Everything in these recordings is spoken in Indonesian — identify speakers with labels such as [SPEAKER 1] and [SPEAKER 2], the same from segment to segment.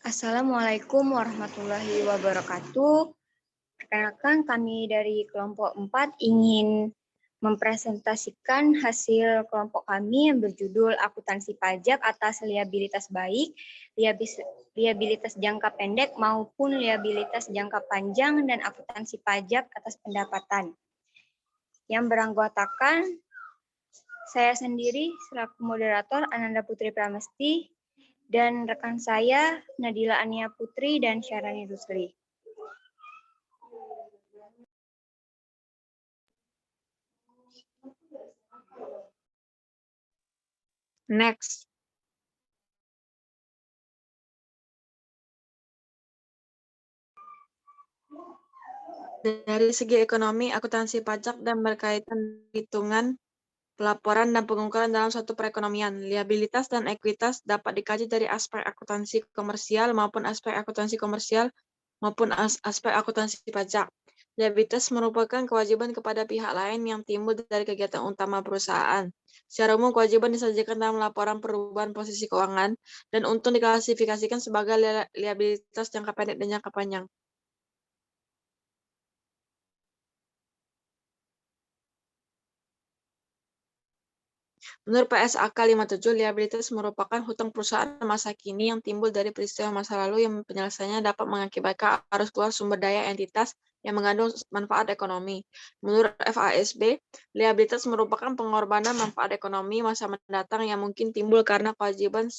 [SPEAKER 1] Assalamualaikum warahmatullahi wabarakatuh. Perkenalkan kami dari kelompok 4 ingin mempresentasikan hasil kelompok kami yang berjudul Akuntansi Pajak atas liabilitas baik, liabilitas jangka pendek maupun liabilitas jangka panjang dan akuntansi pajak atas pendapatan. Yang beranggotakan saya sendiri selaku moderator Ananda Putri Pramesti dan rekan saya Nadila Ania Putri dan Syarani Rusli.
[SPEAKER 2] Next. Dari segi ekonomi, akuntansi pajak dan berkaitan hitungan, pelaporan dan pengungkapan dalam suatu perekonomian. Liabilitas dan ekuitas dapat dikaji dari aspek akuntansi komersial maupun aspek akuntansi pajak. Liabilitas merupakan kewajiban kepada pihak lain yang timbul dari kegiatan utama perusahaan. Secara umum, kewajiban disajikan dalam laporan perubahan posisi keuangan dan untung diklasifikasikan sebagai liabilitas jangka pendek dan jangka panjang. Menurut PSAK 57, liabilitas merupakan hutang perusahaan masa kini yang timbul dari peristiwa masa lalu yang penyelesaiannya dapat mengakibatkan arus keluar sumber daya entitas yang mengandung manfaat ekonomi. Menurut FASB, liabilitas merupakan pengorbanan manfaat ekonomi masa mendatang yang mungkin timbul karena kewajiban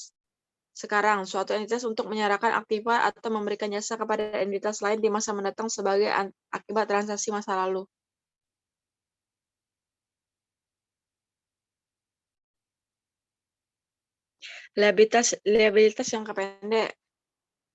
[SPEAKER 2] sekarang suatu entitas untuk menyerahkan aktiva atau memberikan jasa kepada entitas lain di masa mendatang sebagai akibat transaksi masa lalu. Liabilitas jangka pendek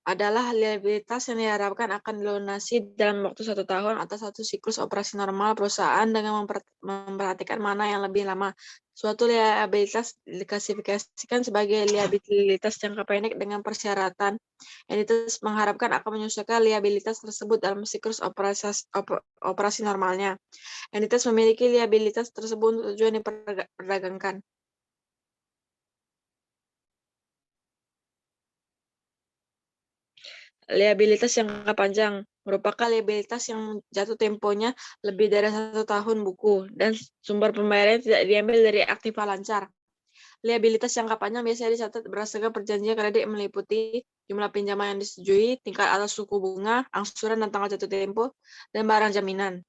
[SPEAKER 2] adalah liabilitas yang diharapkan akan dilunasi dalam waktu 1 tahun atau 1 siklus operasi normal perusahaan dengan memperhatikan mana yang lebih lama. Suatu liabilitas diklasifikasikan sebagai liabilitas jangka pendek dengan persyaratan entitas mengharapkan akan menyesuaikan liabilitas tersebut dalam siklus operasi normalnya. Entitas memiliki liabilitas tersebut untuk tujuan diperdagangkan. Liabilitas jangka panjang merupakan liabilitas yang jatuh temponya lebih dari 1 tahun buku dan sumber pembayarannya tidak diambil dari aktiva lancar. Liabilitas jangka panjang biasanya dicatat berdasarkan perjanjian kredit meliputi jumlah pinjaman yang disetujui, tingkat atas suku bunga, angsuran dan tanggal jatuh tempo, dan barang jaminan.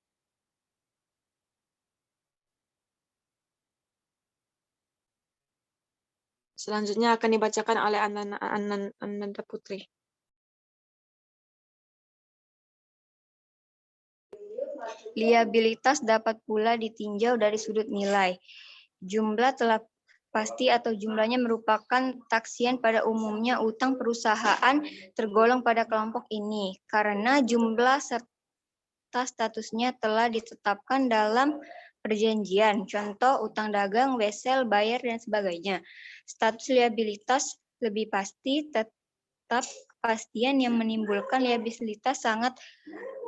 [SPEAKER 2] Selanjutnya akan dibacakan oleh Ananda Putri.
[SPEAKER 1] Liabilitas dapat pula ditinjau dari sudut nilai. Jumlah telah pasti atau jumlahnya merupakan taksian pada umumnya utang perusahaan tergolong pada kelompok ini karena jumlah serta statusnya telah ditetapkan dalam perjanjian. Contoh utang dagang, wesel, bayar, dan sebagainya. Status liabilitas lebih pasti, tetap kepastian yang menimbulkan liabilitas sangat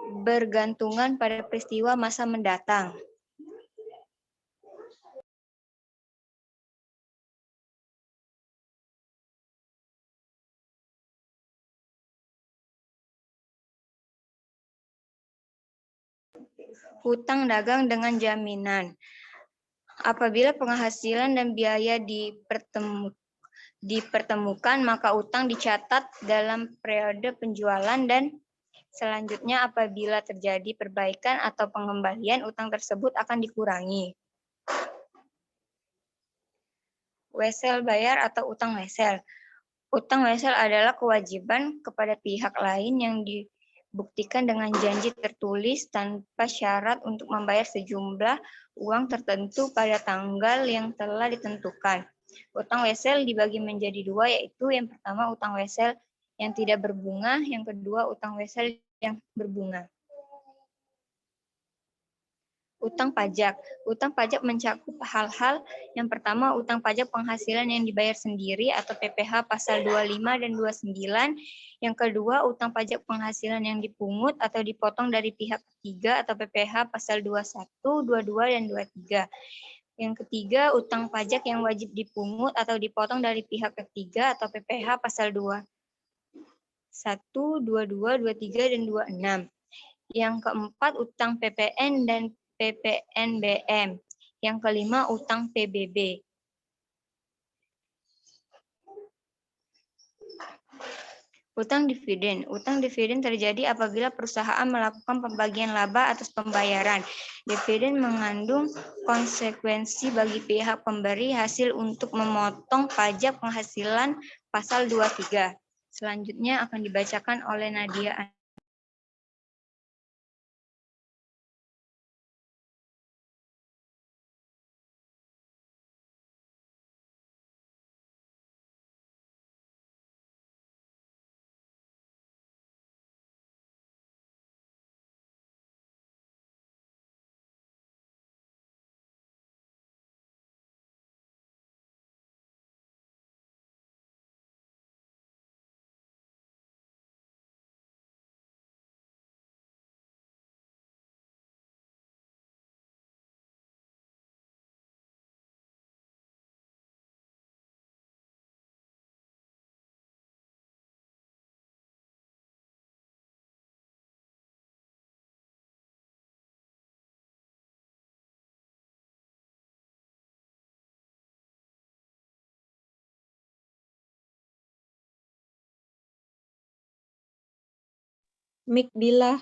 [SPEAKER 1] bergantungan pada peristiwa masa mendatang. Hutang dagang dengan jaminan. Apabila penghasilan dan biaya dipertemukan, maka utang dicatat dalam periode penjualan dan selanjutnya apabila terjadi perbaikan atau pengembalian, utang tersebut akan dikurangi. Wesel bayar atau utang wesel. Utang wesel adalah kewajiban kepada pihak lain yang dibuktikan dengan janji tertulis tanpa syarat untuk membayar sejumlah uang tertentu pada tanggal yang telah ditentukan. Utang wesel dibagi menjadi 2, yaitu yang pertama utang wesel yang tidak berbunga, yang kedua utang wesel yang berbunga. Utang pajak. Utang pajak mencakup hal-hal yang pertama utang pajak penghasilan yang dibayar sendiri atau PPh pasal 25 dan 29. Yang kedua utang pajak penghasilan yang dipungut atau dipotong dari pihak ketiga atau PPh pasal 21, 22 dan 23. Yang ketiga utang pajak yang wajib dipungut atau dipotong dari pihak ketiga atau PPh pasal 2. 1, 22, 23, dan 26. Yang keempat, utang PPN dan PPNBM. Yang kelima, utang PBB. Utang dividen. Utang dividen terjadi apabila perusahaan melakukan pembagian laba atas pembayaran. Dividen mengandung konsekuensi bagi pihak pemberi hasil untuk memotong pajak penghasilan pasal 23. Selanjutnya akan dibacakan oleh Nadia.
[SPEAKER 2] Mik Dila.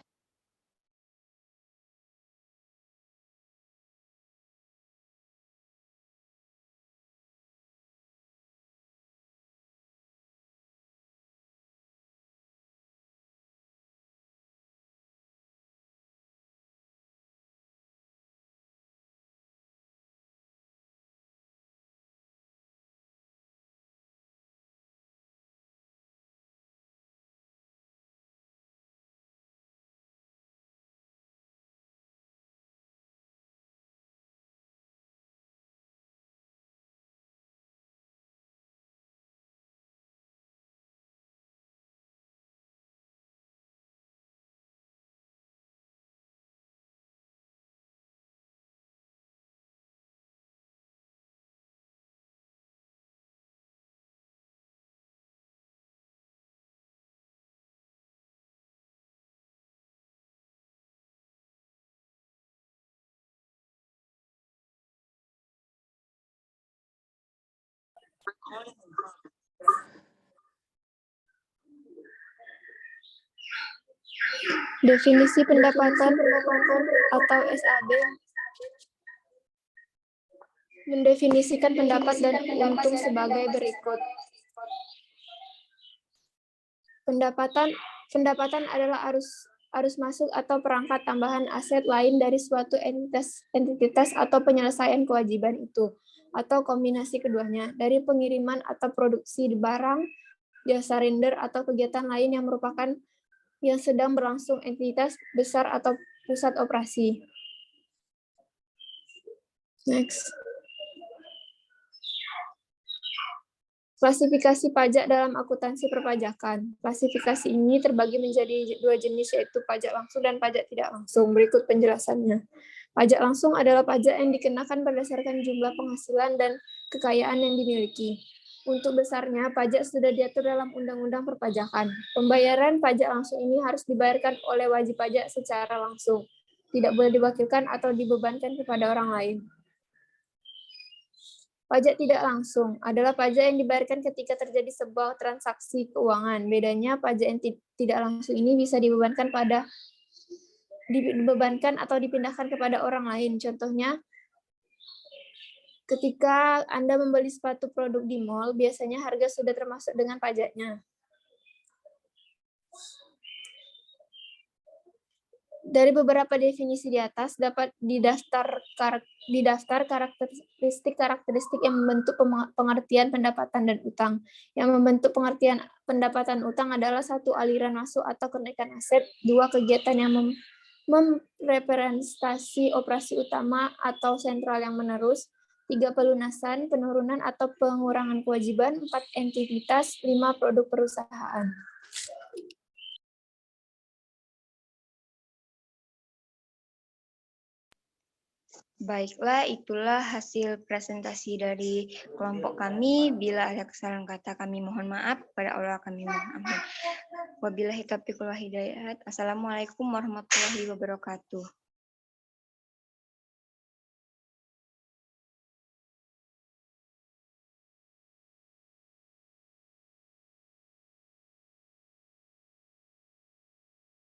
[SPEAKER 3] Definisi pendapatan atau SAB mendefinisikan pendapat dan untung sebagai berikut. Pendapatan adalah arus masuk atau perangkat tambahan aset lain dari suatu entitas atau penyelesaian kewajiban itu, atau kombinasi keduanya, dari pengiriman atau produksi barang, jasa render, atau kegiatan lain yang merupakan yang sedang berlangsung entitas besar atau pusat operasi. Next. Klasifikasi pajak dalam akuntansi perpajakan. Klasifikasi ini terbagi menjadi dua jenis, yaitu pajak langsung dan pajak tidak langsung. Berikut penjelasannya. Pajak langsung adalah pajak yang dikenakan berdasarkan jumlah penghasilan dan kekayaan yang dimiliki. Untuk besarnya, pajak sudah diatur dalam Undang-Undang Perpajakan. Pembayaran pajak langsung ini harus dibayarkan oleh wajib pajak secara langsung. Tidak boleh diwakilkan atau dibebankan kepada orang lain. Pajak tidak langsung adalah pajak yang dibayarkan ketika terjadi sebuah transaksi keuangan. Bedanya, pajak yang tidak langsung ini bisa dibebankan atau dipindahkan kepada orang lain. Contohnya, ketika Anda membeli sepatu produk di mall, biasanya harga sudah termasuk dengan pajaknya. Dari beberapa definisi di atas dapat didaftar karakteristik yang membentuk pengertian pendapatan dan utang. Yang membentuk pengertian pendapatan utang adalah 1. Aliran masuk atau kenaikan aset, 2. Kegiatan yang merepresentasi operasi utama atau sentral yang menerus, 3. Pelunasan, penurunan atau pengurangan kewajiban, 4. Entitas, 5. Produk perusahaan.
[SPEAKER 1] Baiklah, itulah hasil presentasi dari kelompok kami. Bila ada kesalahan kata, kami mohon maaf. Kepada Allah kami mohon ampun. Wabillahi taufiq wal hidayah. Assalamualaikum warahmatullahi wabarakatuh.